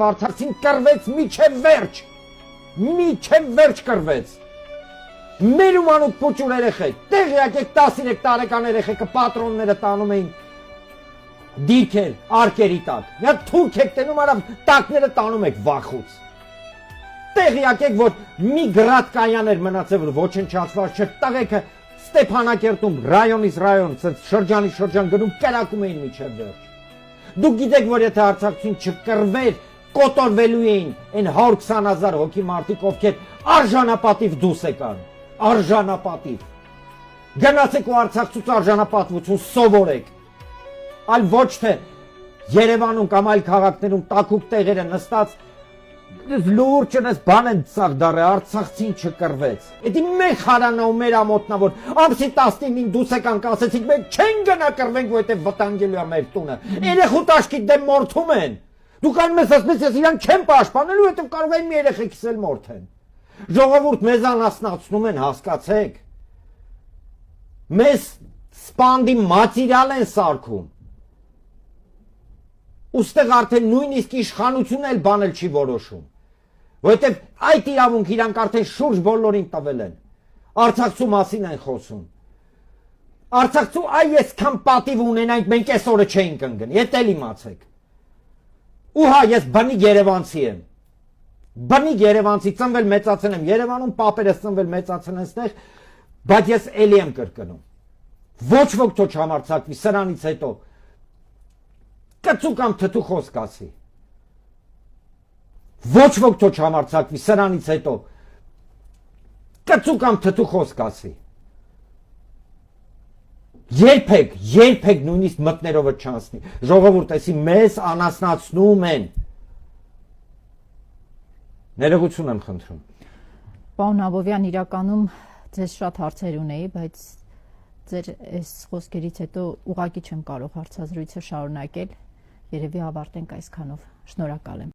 Արցախին կռվեց միջև վերջ կռվեց։ Մեր ումանուկ փոճուր երեխեք, տեղյակ եք 13 տարեկան երեխեքը պատրոնները տանում էին դիրքեր, արկերի տակ։ Մի հատ թուրք եք տենում, արավ տակները տանում եք վախուց։ Տեղյակ եք, որ մի գրադ կայան էր մնացել, որ ոչնչացված չէր, տղեկը Ստեփանակերտում ռայոնից ռայոն, շրջանից շրջան գնում կրակում էին միջև վերջ։ Դուք գիտեք, որ եթե արցախցին չկռվեր, կոտորվելու էին այն 120,000 հոգի մարդիկ, ովքեր արժանապատիվ դուս եկան, արժանապատիվ։ Գնացեք ու արցախցուց արժանապատվություն սովորեք, այլ ոչ թե Երևանում կամ այլ քաղաքներում տաքուկ տեղերը նստած լուրջ ես բան են ծաղ դարը, արցախցին չկռվեց։ Էդի մեր խարանա ու մեր ամոտնա, որ ամսի 19-ին դուս եկան կասեցիք, մենք չեն գնա կռվենք, որովհետև վտանգելու է մեր տունը։ Երեխու տաշկի դեմ մորթում են։ Դուք անում ես ասես, ես իրան չեմ պաշտպանելու, որովհետև կարող են մի երեխեքիս էլ մորթեն։ Ժողովուրդ մեզ անասնացնում են, հասկացեք։ Մեզ սպանդի մատերիալ են սարքում։ Ուստեղ արդեն նույնիսկ իշխանությունն էլ բանել չի որոշում։ Որովհետև այդ իրավունք իրանք արդեն շուրջ բոլորին տվել են։ Արցախցու մասին են խոսում։ Արցախցու այսքան պատիվ ունենանք, մենք այս օրը չէինք ընկնի, ետ էլ իմացեք։ Ու հա, ես բնիկ երևանցի եմ։ Բնիկ երևանցի, ծնվել մեծացել եմ Երևանում, պապերս ծնվել մեծացել են այստեղ, բայց ես էլի եմ կրկնում։ Ոչ ոք թող չհամարձակվի սրանից հետո կծու կամ թթու խոսք ասի։ Ոչ ոք թող չհամարձակվի սրանից հետո կծու կամ թթու խոսք ասի։ Երբեք նույնիսկ մտներովը չանցնի։ Ժողովուրդ, էսի մեզ անասնացնում են։ Ներողություն եմ խնդրում։ Պարոն Աբովյան, իրականում ձեզ շատ հարցեր ունեի, բայց ձեր այս խոսքերից հետո ուղղակի չեմ կարող հարցազրույցը շարունակել։ Երևի ավարտենք այսքանով։ Շնորհակալ եմ։